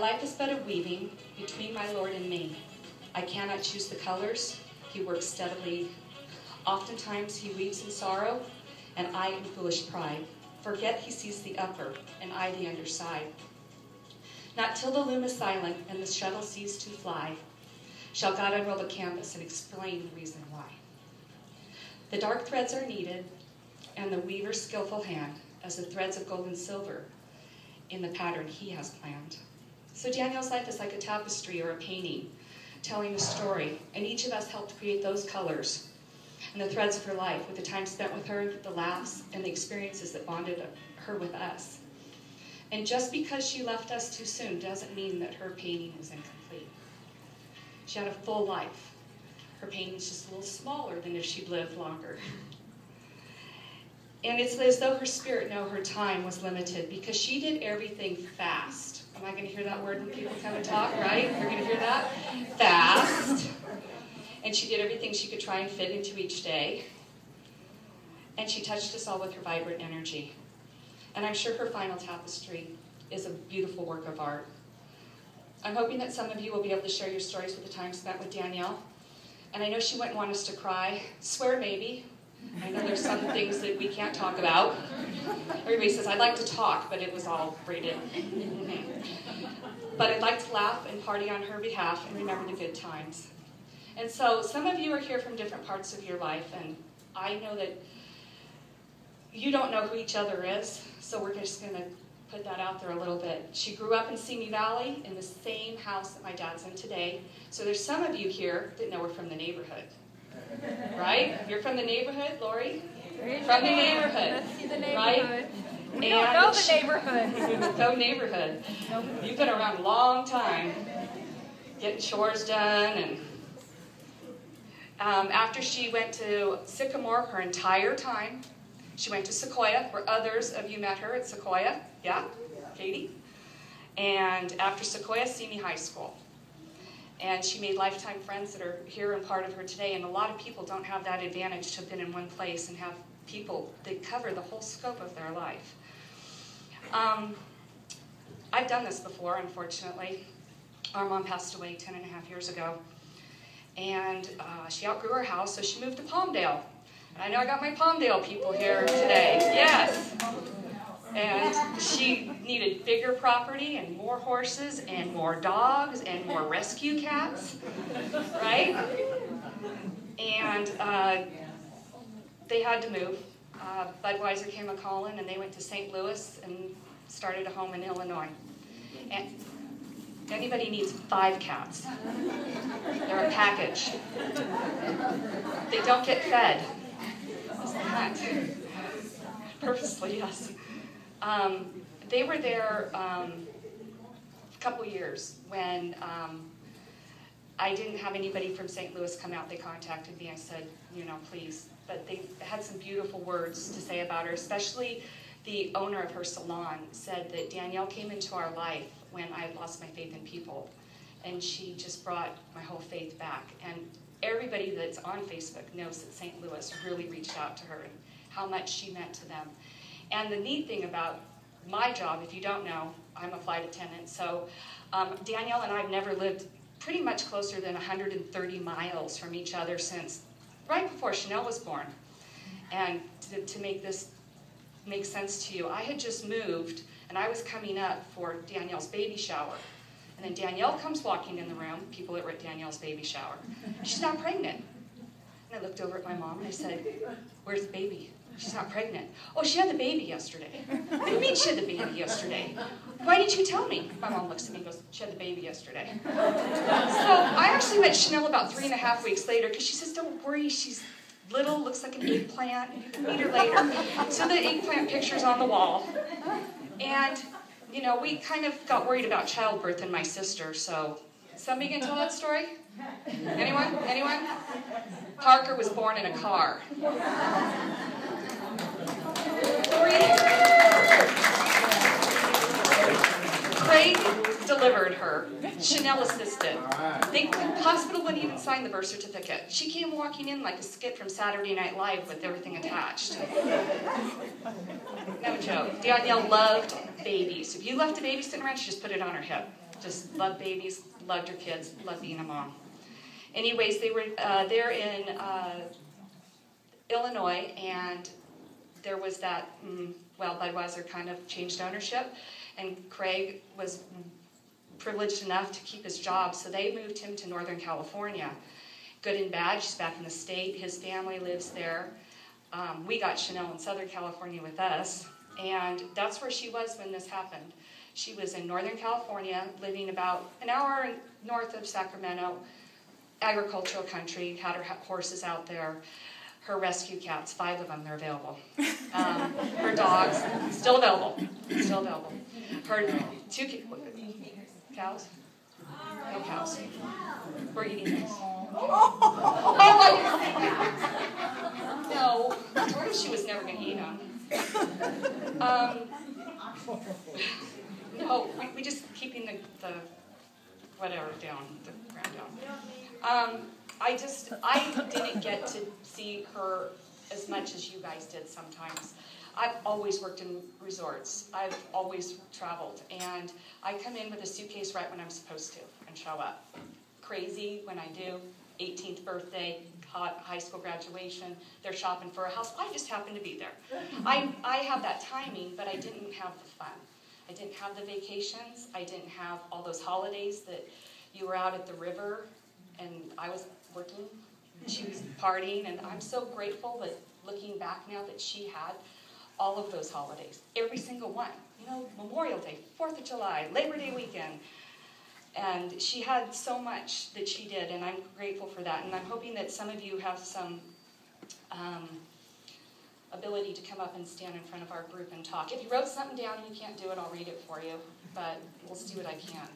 life is but a weaving between my Lord and me. I cannot choose the colors. He works steadily. Oftentimes he weaves in sorrow, and I in foolish pride forget he sees the upper, and I the underside. Not till the loom is silent and the shuttle cease to fly shall God unroll the canvas and explain the reason why. The dark threads are needed, and the weaver's skillful hand as the threads of gold and silver in the pattern he has planned. So Danielle's life is like a tapestry or a painting, telling a story, and each of us helped create those colors and the threads of her life with the time spent with her, the laughs, and the experiences that bonded her with us. And just because she left us too soon doesn't mean that her painting was incomplete. She had a full life. Her painting's just a little smaller than if she'd lived longer. And it's as though her spirit knew her time was limited because she did everything fast. Am I going to hear that word when people come and talk, right? You're going to hear that? Fast. And she did everything she could try and fit into each day. And she touched us all with her vibrant energy. And I'm sure her final tapestry is a beautiful work of art. I'm hoping that some of you will be able to share your stories with the time spent with Danielle. And I know she wouldn't want us to cry. Swear maybe. I know there's some things that we can't talk about. Everybody says, I'd like to talk, but it was all braided. But I'd like to laugh and party on her behalf and remember the good times. And so some of you are here from different parts of your life, and I know that you don't know who each other is, so we're just going to put that out there a little bit. She grew up in Simi Valley in the same house that my dad's in today. So there's some of you here that know her from the neighborhood. Right? You're from the neighborhood, Lori? From the neighborhood. Let's see the neighborhood. Right? We don't know the neighborhood. No neighborhood. You've been around a long time, getting chores done. And after she went to Sycamore her entire time, she went to Sequoia, where others of you met her at Sequoia. Yeah? Katie? And after Sequoia, Simi High School. And she made lifetime friends that are here and part of her today. And a lot of people don't have that advantage to have been in one place and have people that cover the whole scope of their life. I've done this before, unfortunately. Our mom passed away 10.5 years ago. And she outgrew her house, so she moved to Palmdale. And I know I got my Palmdale people here today. Yes. And she needed bigger property and more horses and more dogs and more rescue cats, right? And they had to move. Budweiser came a-calling, and they went to St. Louis and started a home in Illinois. And anybody needs 5 cats. They're a package. They don't get fed. Purposely, yes. They were there a couple years when I didn't have anybody from St. Louis come out. They contacted me. I said, you know, please. But they had some beautiful words to say about her, especially the owner of her salon said that Danielle came into our life when I had lost my faith in people. And she just brought my whole faith back. And everybody that's on Facebook knows that St. Louis really reached out to her and how much she meant to them. And the neat thing about my job, if you don't know, I'm a flight attendant. So Danielle and I have never lived pretty much closer than 130 miles from each other since right before Chanel was born. And to make this make sense to you, I had just moved and I was coming up for Danielle's baby shower. And then Danielle comes walking in the room, people that were at Danielle's baby shower. She's not pregnant. And I looked over at my mom and I said, where's the baby? She's not pregnant. Oh, she had the baby yesterday. What do you mean she had the baby yesterday? Why didn't you tell me? My mom looks at me and goes, she had the baby yesterday. So I actually met Chanel about 3.5 weeks later because she says, don't worry, she's little, looks like an eggplant. You can meet her later. So the eggplant picture's on the wall. And, you know, we kind of got worried about childbirth in my sister, so somebody can tell that story? Anyone? Anyone? Parker was born in a car. Craig delivered her. Chanel assisted. The hospital wouldn't even sign the birth certificate. She came walking in like a skit from Saturday Night Live with everything attached. No joke. Danielle loved babies. If you left a baby sitting around, she just put it on her hip. Just loved babies, loved her kids, loved being a mom. Anyways, they were there in Illinois, and there was that, Budweiser kind of changed ownership, and Craig was privileged enough to keep his job, so they moved him to Northern California. Good and bad, she's back in the state. His family lives there. We got Chanel in Southern California with us, and that's where she was when this happened. She was in Northern California, living about an hour north of Sacramento, agricultural country, had her horses out there. Her rescue cats, 5 of them, they're available. Her dogs, still available. Her 2 cows? No cows. We're eating this. No, I told her she was never going to eat them. No, we just keeping the whatever down, the ground down. I didn't get to see her as much as you guys did sometimes. I've always worked in resorts. I've always traveled, and I come in with a suitcase right when I'm supposed to and show up. Crazy when I do. 18th birthday, high school graduation, they're shopping for a house. I just happened to be there. I have that timing, but I didn't have the fun. I didn't have the vacations. I didn't have all those holidays that you were out at the river, and I was working. She was partying, and I'm so grateful that looking back now that she had all of those holidays, every single one. You know, Memorial Day, 4th of July, Labor Day weekend. And she had so much that she did, and I'm grateful for that. And I'm hoping that some of you have some ability to come up and stand in front of our group and talk. If you wrote something down and you can't do it, I'll read it for you, but we'll see what I can.